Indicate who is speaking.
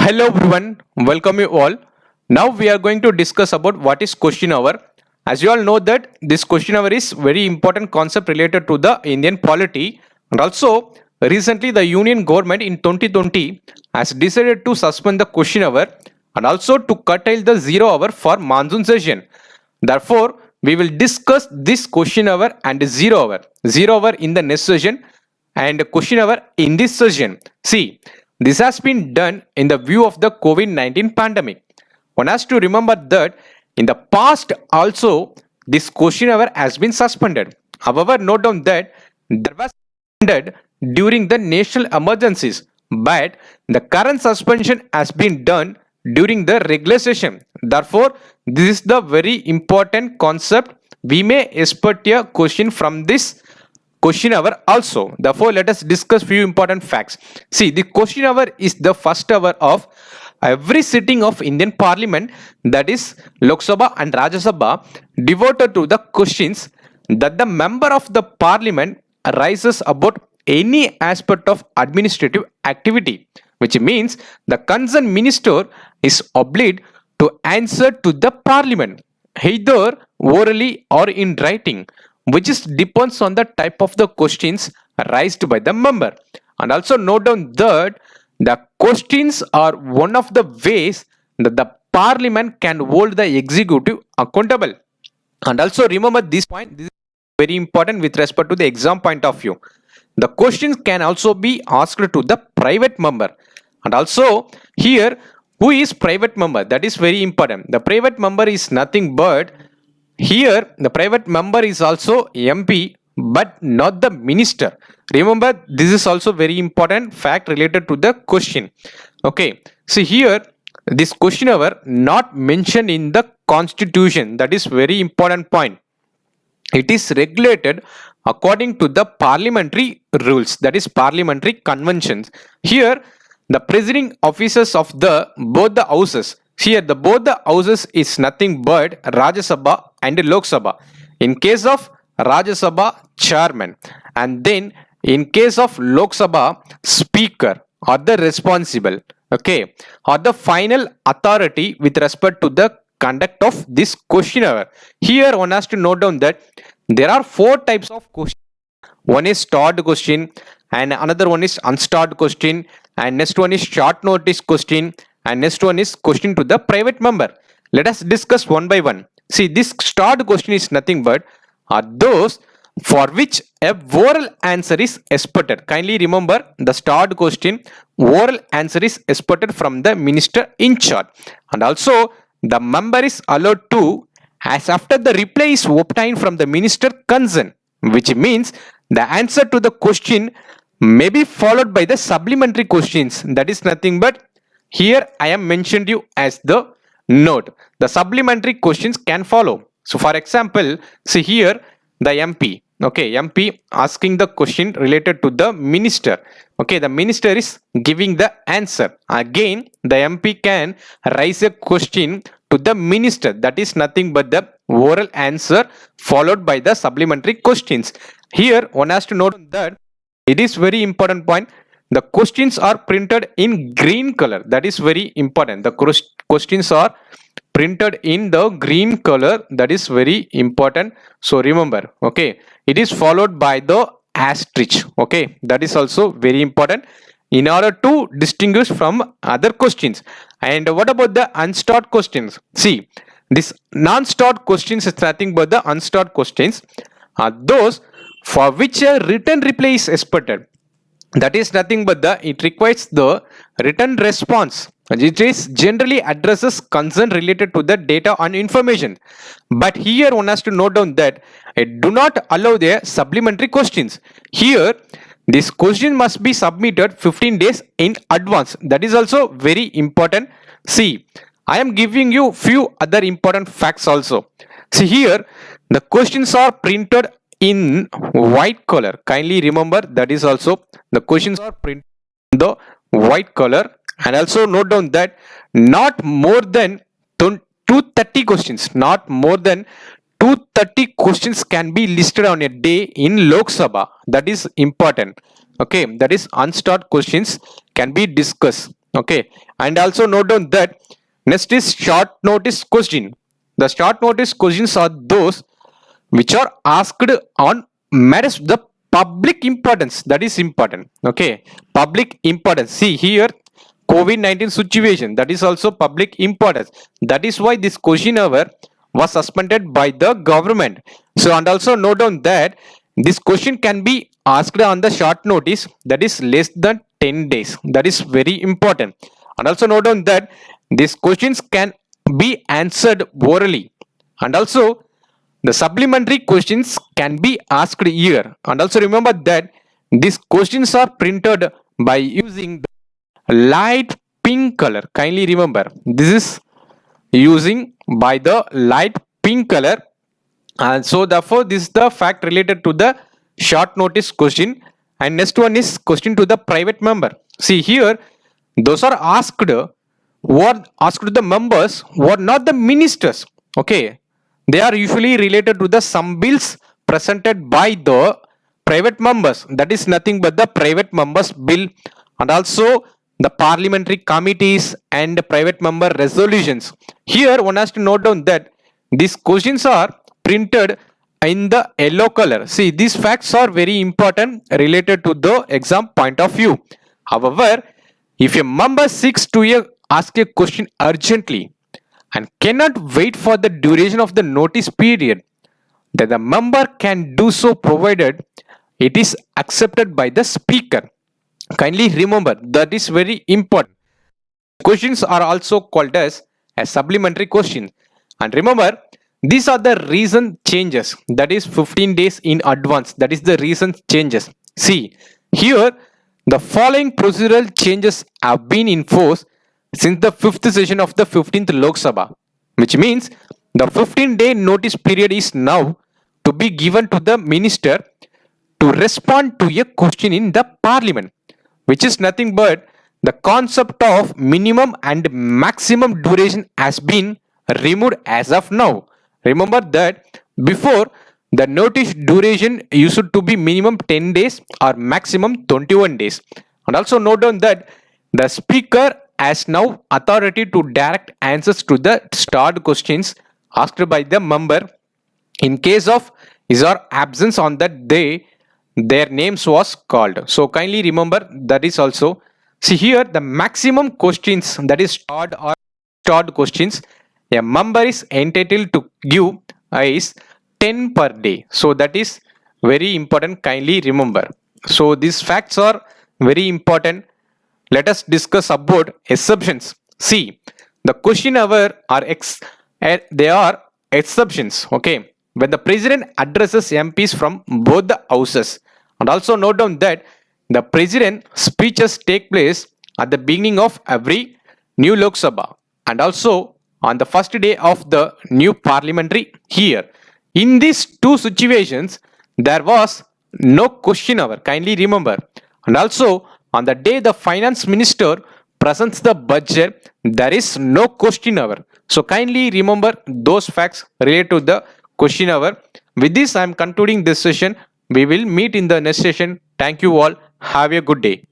Speaker 1: Hello everyone, welcome you all. Now we are going to discuss about what is question hour. As you all know that this question hour is very important concept related to the Indian polity, and also recently the Union government in 2020 has decided to suspend the question hour and also to curtail the 0 hour for monsoon session. Therefore, we will discuss this question hour and 0 hour. 0 hour in the next session and question hour in this session. See, this has been done in the view of the COVID-19 pandemic. One has to remember that in the past also this question hour has been suspended. However, note down that there was suspended during the national emergencies, but the current suspension has been done during the regular session. Therefore, this is the very important concept. We may expect a question from this question hour also. Therefore, let us discuss few important facts. See, the question hour is the first hour of every sitting of Indian Parliament, that is Lok Sabha and Rajya Sabha, devoted to the questions that the member of the Parliament raises about any aspect of administrative activity, which means the concerned minister is obliged to answer to the Parliament either orally or in writing, which is depends on the type of the questions raised by the member. And also note down that the questions are one of the ways that the Parliament can hold the executive accountable. And also remember this point, this is very important with respect to the exam point of view. The questions can also be asked to the private member. And also here, who is private member? That is very important. The private member is nothing but, here the private member is also MP but not the minister. Remember, this is also very important fact related to the question. Okay, see here this question hour not mentioned in the constitution. That is very important point. It is regulated according to the parliamentary rules, that is parliamentary conventions. Here the presiding officers of the both the houses, here the both the houses is nothing but Rajya Sabha and Lok Sabha. In case of Rajya Sabha, chairman, and then in case of Lok Sabha, speaker or the responsible, okay, or the final authority with respect to the conduct of this question hour. Here one has to note down that there are four types of questions. One is starred question, and another one is unstarred question, and next one is short notice question, and next one is question to the private member. Let us discuss one by one. See, this starred question is nothing but are those for which a oral answer is expected. Kindly remember the starred question, oral answer is expected from the minister in charge, and also the member is allowed to, as after the reply is obtained from the minister concerned, which means the answer to the question may be followed by the supplementary questions. That is nothing but, here I am mentioned you as the note. The supplementary questions can follow. So for example, see here the MP. Okay, MP asking the question related to the minister. Okay, the minister is giving the answer. Again, the MP can raise a question to the minister. That is nothing but the oral answer followed by the supplementary questions. Here, one has to note that it is very important point. The questions are printed in green color. That is very important. The questions are printed in the green color. That is very important. So remember, okay, it is followed by the asterisk. Okay, that is also very important in order to distinguish from other questions. And what about the unstarred questions? See, this non-starred questions is nothing but the unstarred questions are those for which a written reply is expected. That is nothing but it requires the written response. It is generally addresses concern related to the data and information. But here one has to note down that it do not allow the supplementary questions. Here this question must be submitted 15 days in advance. That is also very important. See, I am giving you few other important facts also. See here, the questions are printed in white color. Kindly remember that is also the questions are printed in the white color. And also note down that not more than 230 questions, not more than 230 questions can be listed on a day in Lok Sabha. That is important. Okay, that is unstarred questions can be discussed. Okay, and also note down that next is short notice question. The short notice questions are those which are asked on matters the public importance, that is important. Okay, public importance. See here, COVID-19 situation, that is also public importance. That is why this question hour was suspended by the government. So and also note down that this question can be asked on the short notice, that is less than 10 days. That is very important. And also note down that these questions can be answered orally. And also the supplementary questions can be asked here. And also remember that these questions are printed by using the light pink color. Kindly remember, this is using by the light pink color. And so therefore this is the fact related to the short notice question. And next one is question to the private member. See here, those are asked who are asked to the members who are not the ministers. Okay, they are usually related to the some bills presented by the private members, that is nothing but the private members bill, and also the parliamentary committees and private member resolutions. Here one has to note down that these questions are printed in the yellow color. See, these facts are very important related to the exam point of view. However, if a member seeks to ask a question urgently and cannot wait for the duration of the notice period, then the member can do so provided it is accepted by the speaker. Kindly remember, that is very important. Questions are also called as a supplementary question. And remember, these are the reason changes, that is 15 days in advance, that is the reason changes. See, here the following procedural changes have been in force since the 5th session of the 15th Lok Sabha, which means the 15-day notice period is now to be given to the minister to respond to a question in the parliament, which is nothing but the concept of minimum and maximum duration has been removed as of now. Remember that before, the notice duration used to be minimum 10 days or maximum 21 days. And also note down that the speaker has now authority to direct answers to the starred questions asked by the member in case of his or absence on that day their names was called. So kindly remember, that is also, see here the maximum questions, that is starred or stored questions a member is entitled to give is 10 per day. So that is very important, kindly remember. So these facts are very important. Let us discuss about exceptions. See, the question hour are they are exceptions. Okay, when the president addresses MPs from both the houses. And also note down that the president speeches take place at the beginning of every new Lok Sabha and also on the first day of the new parliamentary year. In these two situations, there was no question hour. Kindly remember. And also on the day the finance minister presents the budget, there is no question hour. So kindly remember those facts related to the question hour. With this, I am concluding this session. We will meet in the next session. Thank you all. Have a good day.